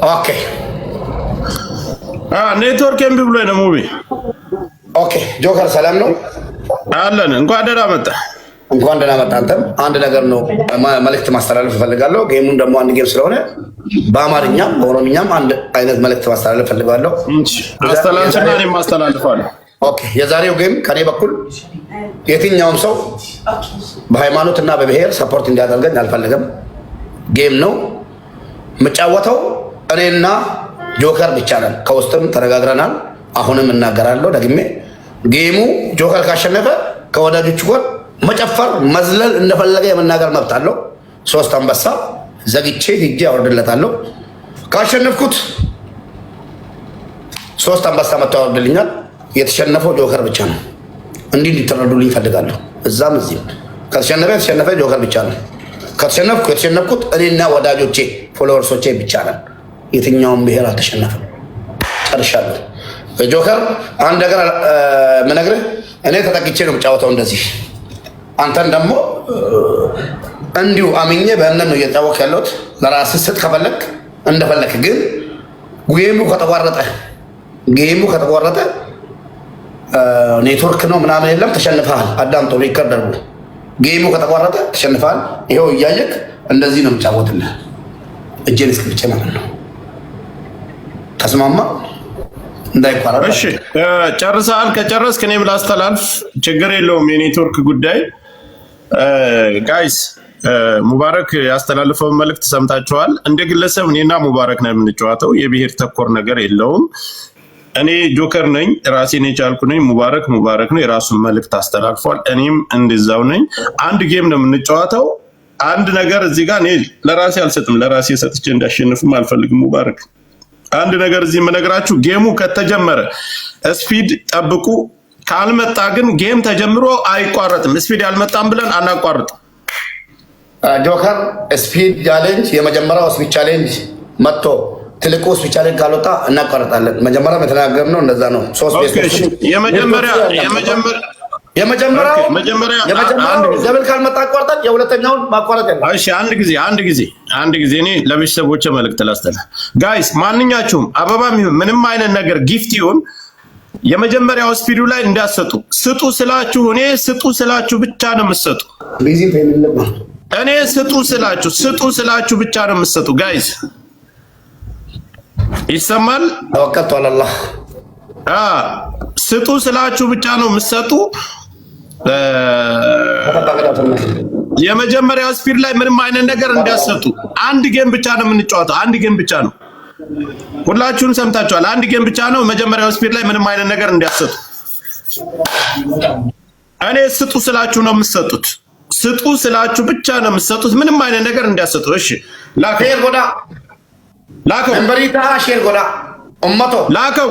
ኦኬ ኔትወርክ ኤምቢ ብሎኝ ነው ሙቪ። ኦኬ ጆከር ሰላም ነው አለን። እንኳን ደህና መጣ። እንኳን ደህና መጣ። አንተም አንድ ነገር ነው መልእክት ማስተላለፍ እፈልጋለሁ። ጌሙን ደግሞ አንድ ጌም ስለሆነ በአማርኛም በኦሮምኛም አንድ አይነት መልእክት ማስተላለፍ እፈልጋለሁ። አስተላልፍና እኔም አስተላልፋለሁ። ኦኬ የዛሬው ጌም ከኔ በኩል የትኛውም ሰው በሃይማኖትና በብሔር ሰፖርት እንዲያደርገኝ አልፈልግም። ጌም ነው የምጫወተው እኔና ጆከር ብቻ ነን። ከውስጥም ተነጋግረናል። አሁንም እናገራለሁ ደግሜ ጌሙ ጆከር ካሸነፈ ከወዳጆቹ ጋር መጨፈር መዝለል እንደፈለገ የመናገር መብት አለው። 3 አንበሳ ዘግቼ ሂጄ አወርድለታለሁ። ካሸነፍኩት 3 አንበሳ መጥቶ ያወርድልኛል። የተሸነፈው ጆከር ብቻ ነው። እንዲህ እንዲተረዱልኝ ይፈልጋለሁ። እዛም እዚህም ከተሸነፈ ጆከር ብቻ ነው። የተሸነፍኩት እኔና ወዳጆቼ ፎሎወርሶቼ ብቻ ነን። የትኛውም ብሔር አልተሸነፈም። ጨርሻለሁ። ጆከር አንድ ነገር ምነግርህ እኔ ተጠቅቼ ነው የምጫወተው እንደዚህ። አንተን ደግሞ እንዲሁ አምኜ በእምነት ነው እየተጫወክ ያለሁት። ለራስህ ስጥ ከፈለክ እንደፈለክ። ግን ጌሙ ከተቋረጠ ኔትወርክ ነው ምናምን የለም ተሸንፈሃል። አዳምጦ ሪከርደር ጌሙ ከተቋረጠ ተሸንፈሃል። ይኸው እያየክ እንደዚህ ነው የምጫወትልህ እጄን እስክብቼ ማለት ነው። ተስማማ? እንዳይቋረጥ። እሺ ጨርሰሃል። ከጨረስክ እኔም ላስተላልፍ፣ ችግር የለውም። የኔትወርክ ጉዳይ ጋይስ ሙባረክ ያስተላልፈውን መልእክት ሰምታችኋል። እንደ ግለሰብ እኔና ሙባረክ ነው የምንጫወተው። የብሔር ተኮር ነገር የለውም። እኔ ጆከር ነኝ፣ ራሴን የቻልኩ ነኝ። ሙባረክ ነው፣ የራሱን መልእክት አስተላልፏል። እኔም እንደዛው ነኝ። አንድ ጌም ነው የምንጫወተው። አንድ ነገር እዚህ ጋር እኔ ለራሴ አልሰጥም። ለራሴ ሰጥቼ እንዳሸንፍም አልፈልግም። ሙባረክ አንድ ነገር እዚህ የምነግራችሁ ጌሙ ከተጀመረ ስፒድ ጠብቁ። ካልመጣ ግን ጌም ተጀምሮ አይቋረጥም። ስፒድ ያልመጣም ብለን አናቋርጥም። ጆከር ስፒድ ቻሌንጅ የመጀመሪያው ስፒድ ቻሌንጅ መጥቶ ትልቁ ስፒድ ቻሌንጅ ካልወጣ እናቋርጣለን። መጀመሪያ የተናገርነው እንደዛ ነው። የመጀመሪያው ደብል ካልመጣ አቋርጠን የሁለተኛውን ማቋረጥ ያለ። እሺ አንድ ጊዜ እኔ ለቤተሰቦቼ መልእክት ላስተላልፍ። ጋይስ ማንኛችሁም አበባ ምንም አይነት ነገር ጊፍት ይሁን የመጀመሪያው ስፒዱ ላይ እንዳሰጡ ስጡ ስላችሁ እኔ ስጡ ስላችሁ ብቻ ነው የምትሰጡ። እኔ ስጡ ስላችሁ ብቻ ነው የምትሰጡ። ጋይስ ይሰማል? ተወከልቱ አላህ። ስጡ ስላችሁ ብቻ ነው የምትሰጡ። የመጀመሪያው ስፒድ ላይ ምንም አይነት ነገር እንዳሰጡ። አንድ ጌም ብቻ ነው የምንጫወተው። አንድ ጌም ብቻ ነው። ሁላችሁም ሰምታችኋል። አንድ ጌም ብቻ ነው። መጀመሪያው ስፒድ ላይ ምንም አይነት ነገር እንዳሰጡ። እኔ ስጡ ስላችሁ ነው የምትሰጡት። ስጡ ስላችሁ ብቻ ነው የምትሰጡት። ምንም አይነት ነገር እንዳሰጡ። እሺ ላከው መንበሪታ ሼር ጎዳ ኡመቶ ላከው።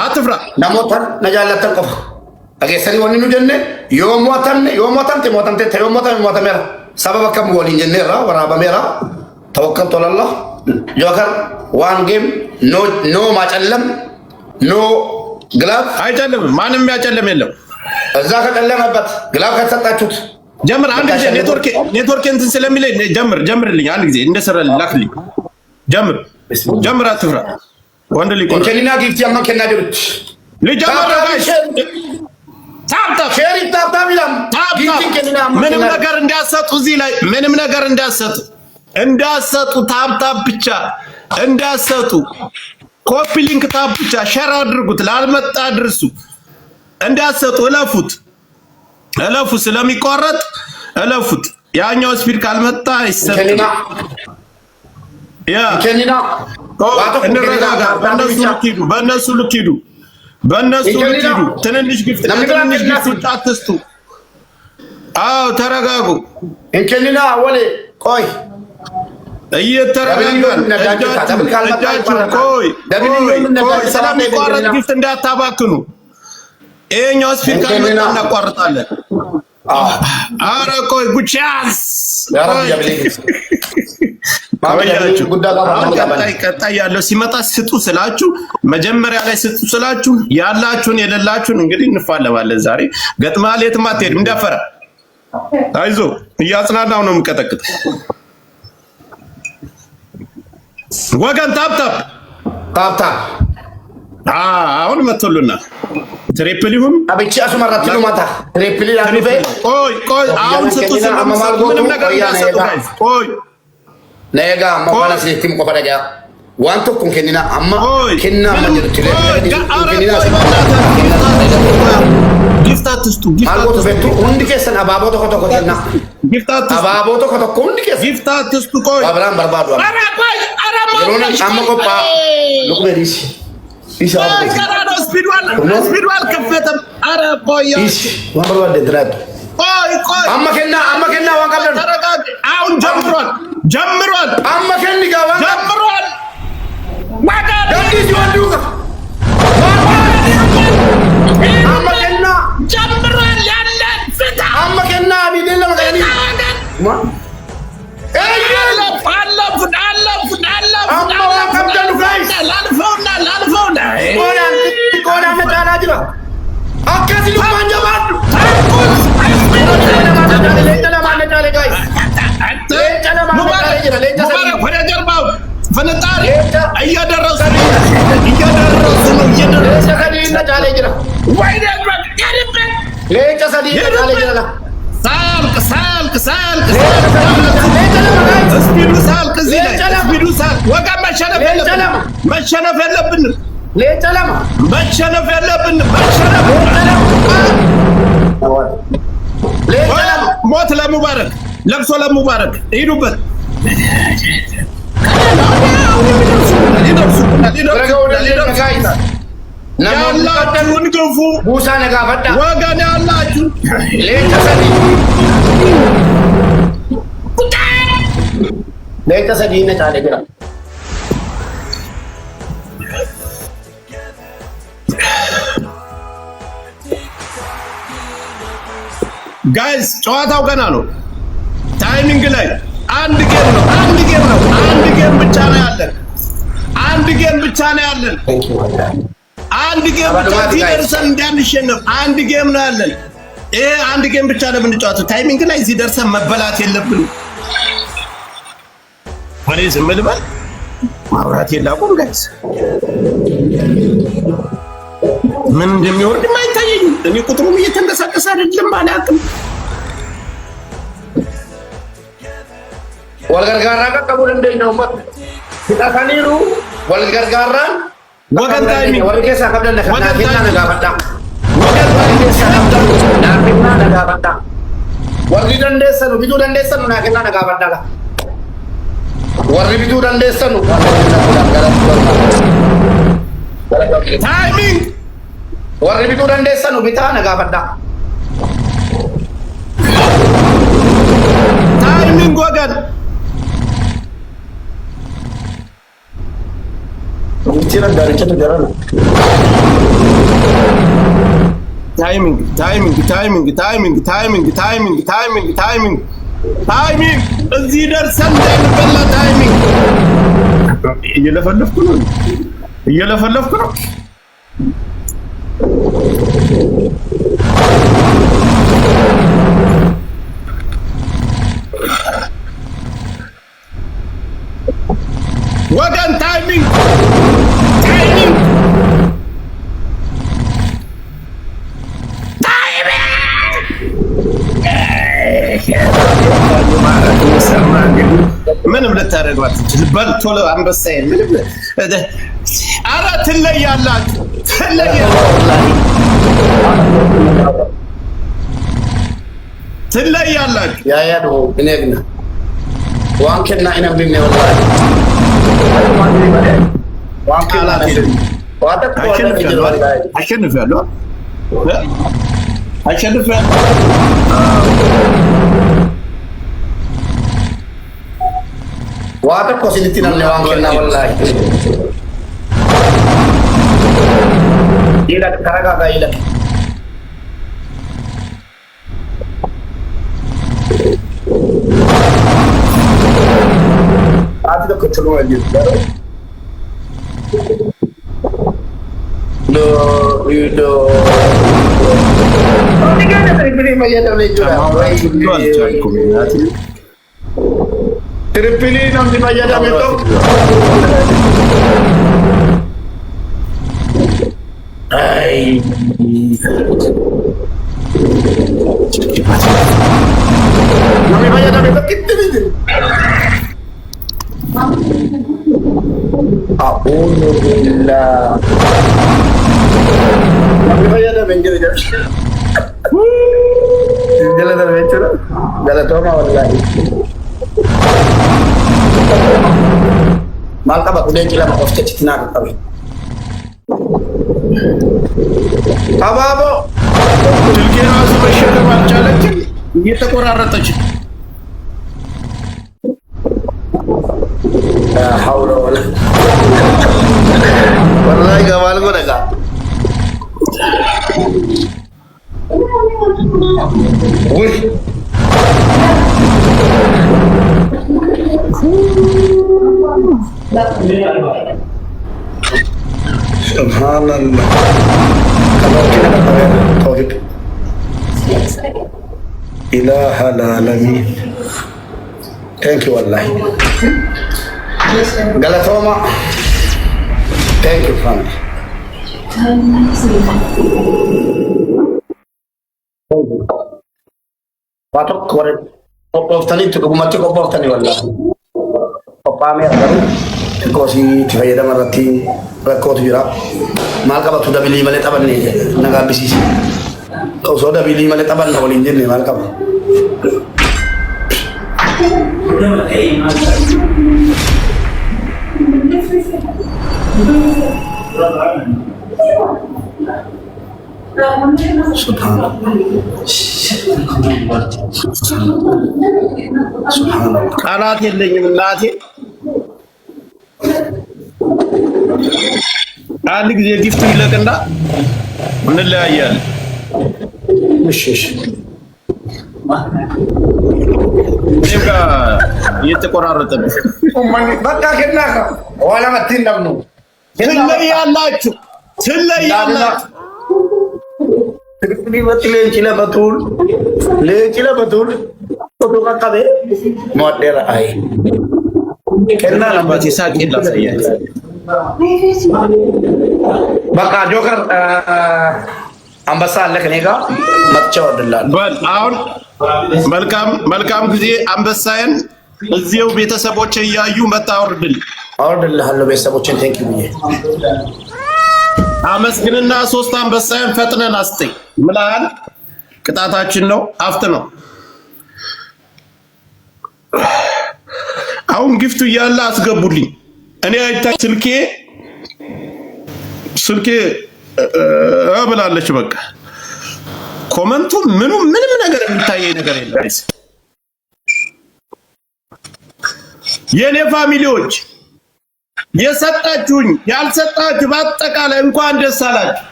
አትፍራ። ነሞተን ነጃለተን ቆፍ አገሰሪ ወንኑ ጀነ ዮሞተን ሞተሜራ ሰበበ ከም ወሊን ጀነራ ወራበሜራ ተወከልቱ አላህ። ጆከር ዋን ጌም ኖ ማጨለም ኖ ግላብ አይጨልምም። ማንም ያጨለም የለም። እዛ ከጨለመበት ግላብ ከተሰጣችሁት ጀምር። አንድ ጊዜ ኔትወርክ እንትን ስለሚለኝ ጀምርልኝ። አንድ ጊዜ እንደሰራ ላክልኝ። ጀምር። አትፍራ። ወንድ ልጅ እንከሊና ጊፍት ያማን ከና ደብት ልጀምር። ጋይስ ታፕታፕ ሼሪ ታፕታፕ ይላም ጊፍት ከና ምንም ነገር እንዳሰጡ እዚህ ላይ ምንም ነገር እንዳሰጡ ታፕታፕ ብቻ እንዳሰጡ። ኮፒ ሊንክ ታፕ ብቻ ሼር አድርጉት። ላልመጣ አድርሱ። እንዳሰጡ እለፉ። ስለሚቋረጥ እለፉት። ያኛው ስፒድ ካልመጣ ይሰጥና ከኒና እንረጋጋ። በእነሱ ልክ ሂዱ። ትንንሽ ጊፍት አትስጡ። አዎ ተረጋጉ። እንከኒና ወሌ ቆይ እየተረጋጋን እጃችሁ ቆይ ስለሚቋረጥ ጊፍት እንዳታባክኑ። ይሄኛው ስፒድ ካልመጣ እናቋርጣለን። ኧረ ቆይ ጉቻስ ቀጣይ ያለው ሲመጣ ስጡ ስላችሁ መጀመሪያ ላይ ስጡ ስላችሁ ያላችሁን የሌላችሁን እንግዲህ እንፋለባለን። ዛሬ ገጥማል። የትም አትሄድም። እንዳፈራ አይዞህ። እያጽናናው ነው የምቀጠቅጥ። ወገን ታፕታፕ አሁን መጥቶልና ትሪፕል ይሁን አብቻ አሱማራት ነው ማታ ትሪፕል ያሉፈ ቆይ አሁን ስጡ ምንም ነገር እንዳሰጡ ጋይስ ቆይ ነጋ ማባላ ሲቲም ቆፈረጋ ዋንቶ ኩንከኒና አማ ከና ማጀሩት ለከኒና ጊፍታት ስጡ አልቦቶ በቱ ሁንዲ ከሰና አባቦቶ ኮተኮተና ጊፍታት አባቦቶ ኮተኮ ሁንዲ ከሰ ጊፍታት ስጡ ቆይ አብራም በርባዱ አራ አማ ቆፓ ሉክሜዲስ ስፒድዋል ከፈተም አረ ቆይ ወንበሩ ወደድራት ቆይ አመከና ዋንቀበል ተረጋግ አሁን ጀምሯል አመከኒ ጋር ጀምሯል ማጋዲ ዳዲስ ወንዱጋ አመከና ጀምሯል ያለ ፍታ አመከና ቢደለ ማጋዲ ማ ቆና መጫና ጅራ አከሲ ሉማን ጀባዱ ፈነጣሪ እየደረሱ መሸነፍ የለብንም። ሞት ለሙባረክ፣ ለቅሶ ለሙባረክ ሂዱበት። ያላችሁን ግፉ ወገን ያላችሁ ጋይስ ጨዋታው ገና ነው። ታይሚንግ ላይ አንድ ጌም ብቻ ነው ያለን። አንድ ጌም ብቻ ሲደርሰን እንዳንሸነፍ አንድ ጌም ነው ያለን። ይሄ አንድ ጌም ብቻ ነው የምንጫወተው። ታይሚንግ ላይ ሲደርሰን መበላት የለብንም። ወሬ ዝም ልበል፣ ማውራት የላቁም ጋይስ። ምን እንደሚወርድ አይታየኝም። እኔ ቁጥሩም እየተንቀሳቀሰ አይደለም አላውቅም። ወልገርጋራ ከቀቡል እንደኛው ማለት ተታካኒሩ ወልገርጋራ ወገን ታይሚንግ ወልገሳ ከብደነ ከናቴና ነጋበጣ ወገን ወልገሳ ከብደነ ናቴና ነጋበጣ ወልጊ ደንደሰኑ ቢዱ ደንደሰኑ ናቴና ነጋበጣ ወርሪ ቢዱ ደንደሰኑ ታይሚንግ ወርሪ ቢዱ ደንደሰኑ ቢታ ነጋበጣ ታይሚንግ ወገን ታይሚንግ እዚህ ደርሰን እንዳንበላ ታይሚንግ እየለፈለፍኩ ነው። ወገን ታይሚንግ ምንም ልታደርገው አትችልም። በል ቶሎ አንበሳዬ ምንም ኧረ ትለያላችሁ። ያያ ነው እኔግና ዋንከና ኢነብኝ ነው አሸንፊያለሁ። ዋተ ኮሲልቲና ነው ዋንከና ወላሂ ይላክ ተረጋጋ ይላክ አጥቶ ከችሎ ወልይ ዶ ትሪፕሊ ነው እንጂ በየዳሜቶ አይ ነው በየዳሜቶ ክትብት አሁን ላ ነው በየዳሜቶ Jalan adventure, jalan trauma wallahi. Malta ba kudai kila makofta citina ka kawai. Ababo, tilke rasu bashir malchalati, yeta koraratachi. La hawla wala. Wallahi gamal ko daga. Uy. Subhanallah. Kalau kita katakan tauhid. Ilahal alamin. Thank you wallahi. Galatoma. Thank you family. Patok kore optani tu kumati ko optani wala opame adaru ko si tifayda marati ko tira malka batu da bili male taban ne naga bisisi ko so da bili male taban no linde ne malka Subhanallah. ቃላት የለኝም እናቴ። አንድ ጊዜ ጊፍቱ ይለቅና እንለያያለን። እሺ እሺ። እኔጋ እየተቆራረጠብኝ በቃ ከና ወላ መትንደም ነው ትለያላችሁ ትለያላችሁ Lencila betul. Foto kakak deh. Model ay. Kenal lambat sisa kita saya. Baka Joker ambasal lek nega matcha ወደላል በል አሁን መልካም ጊዜ አንበሳዬን እዚው ቤተሰቦቼ እያዩ መጣ አወርድልሃለሁ ቤተሰቦቼን ቴንክ ዩ ብዬ አመስግንና 3 አንበሳዬን ፈጥነን አስጠኝ ምላል ቅጣታችን ነው አፍት ነው አሁን ጊፍቱ እያለ አስገቡልኝ እኔ አይታ ስልኬ ብላለች በቃ ኮመንቱ ምንም ነገር የሚታየኝ ነገር የለም የኔ ፋሚሊዎች የሰጣችሁኝ ያልሰጣችሁ በአጠቃላይ እንኳን ደስ አላችሁ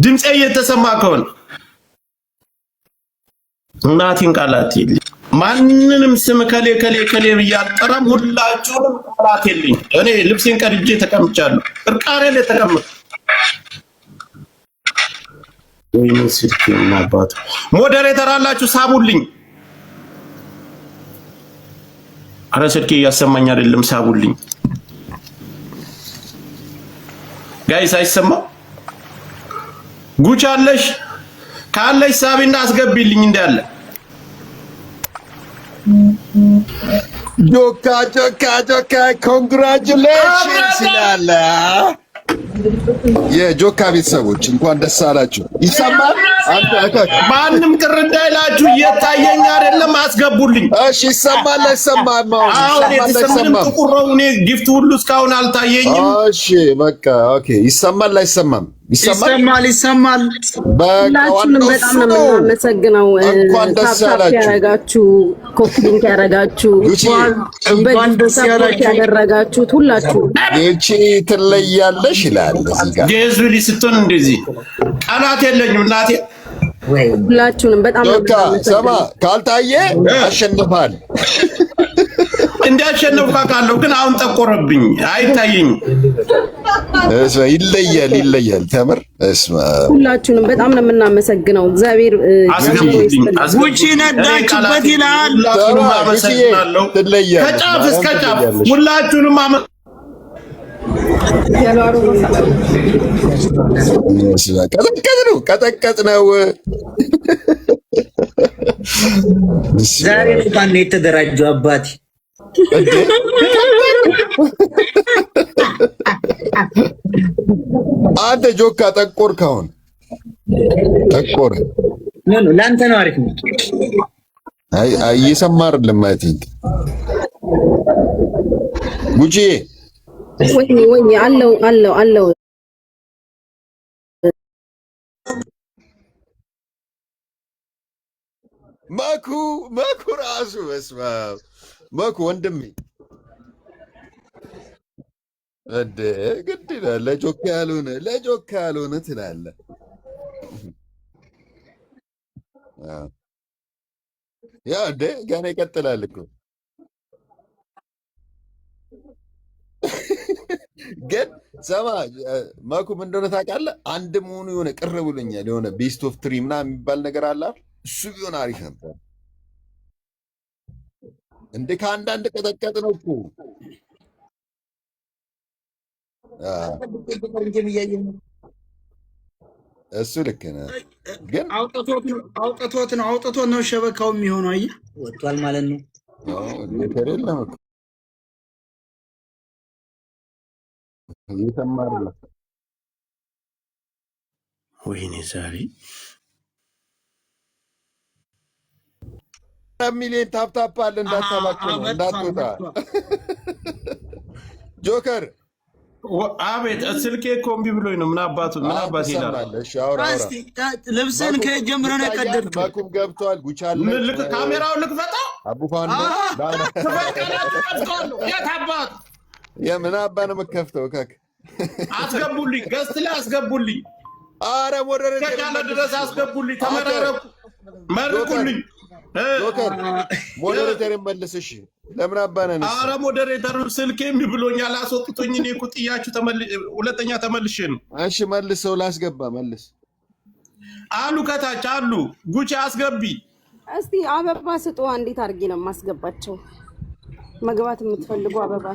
ድምጼ እየተሰማ ከሆነ እናቲን ቃላት የለኝ ማንንም ስም ከሌ ብያጠራም ሁላችሁንም ቃላት የለኝ እኔ ልብሴን ቀድጄ ተቀምጫለሁ እርቃሬ ላይ ተቀምጬ ወይኔ ስልኬና አባቱ ሞዴሬተር አላችሁ ሳቡልኝ አረ ስልኬ ያሰማኝ አይደለም ሳቡልኝ ጋይስ አይሰማ ጉቻ አለሽ ካለሽ ሳቢና አስገቢልኝ እንዳለ ጆካ ኮንግራቹሌሽንስ ይላል የጆካ ቤተሰቦች እንኳን ደስ አላችሁ ይሰማል ማንም ቅር እንዳይላችሁ እየታየኝ አይደለም አስገቡልኝ እሺ ይሰማል አይሰማም አሁን የተሰማም ጥቁረው እኔ ጊፍት ሁሉ እስካሁን አልታየኝም እሺ በቃ ኦኬ ይሰማል አይሰማም ይሰማል ሁላችሁንም በጣም ነው የምናመሰግነው ታፕ ያረጋችሁ ኮፒሊንክ ያረጋችሁ እንኳን ደስ ያደረጋችሁት ሁላችሁ እቺ ትለያለሽ ይላል እዚህ ጋር ጄዙሊ ስትሆን እንደዚህ ቃላት የለኝም እናቴ ሁላችሁንም በጣም ነው ሰማ ካልታየ አሸንፋል እንዲያሸነፍ ካለው ግን አሁን ጠቆረብኝ አይታየኝ። ይለያል ተምር እስማ ሁላችሁንም በጣም ነው የምናመሰግነው። እግዚአብሔር ጉቺ ነዳችበት ይላል። አመሰግናለሁ። ከጫፍ እስከ ጫፍ ሁላችሁንም ቀጠቀጥ ነው። ዛሬ እንኳን ነው የተደራጀው አባቴ። አንተ ጆካ ጠቆርክ፣ አሁን ጠቆረ። ምን ለአንተ ነው አሪፍ ነው። አይ እየሰማህ አይደለም ማለት ነው። ጉቺ ወይኔ አለው መኩ ራሱ በስመ አብ መኩ ወንድሜ እንደ ግድ ይላል። ለጆካ ያልሆነ ትላለህ። ያ እንደ ገና ይቀጥላል እኮ ግን ሰማ መኩ ምን እንደሆነ ታውቃለህ? አንድ መሆኑ የሆነ ቅር ብሎኛል። የሆነ ቤስት ኦፍ ትሪ ምናምን የሚባል ነገር አለ። እሱ ቢሆን አሪፍ ነበር። እንደ ከአንዳንድ ቀጠቀጥ ነው እኮ እሱ ልክ ነህ። ግን አውጥቶት ነው ሸበካው የሚሆነው። አየህ ወጥቷል ማለት ነው። የለም እኮ እየሰማህ አይደለም። ወይኔ ዛሬ ሚሊዮን ታፕታፕ አለ እንዳታባክህ ነው እንዳትወጣ። ጆከር አቤት ስልኬ እኮ እምቢ ብሎኝ ነው። ምን አባቱ ይላል። ልብስን ከጀምረው ነው የቀደድከው። ማኩም ገብቷል። ጉቻለ ካሜራውን ልክፈታው። አቡፋንዶ የት አባቱ የምን አባ ነው የምከፍተው? ከክ አስገቡልኝ፣ ገስት ላይ አስገቡልኝ። አረ ሞዴሬተር ያለ ድረስ አስገቡልኝ። ተመራረቁ፣ መርቁልኝ። ጆከር ሞዴሬተር መልስሽ። ለምን አባ ነህ? አረ ሞዴሬተሩ ስልኬ እምቢ ብሎኛል፣ አስወጥቶኝ። እኔ እኮ ጥያችሁ ሁለተኛ ተመልሼ ነው። እሺ መልሰው፣ ላስገባ። መልስ አሉ ከታች አሉ። ጉቺ አስገቢ እስቲ። አበባ ስጡ። እንዴት አድርጌ ነው የማስገባቸው? መግባት የምትፈልጉ አበባ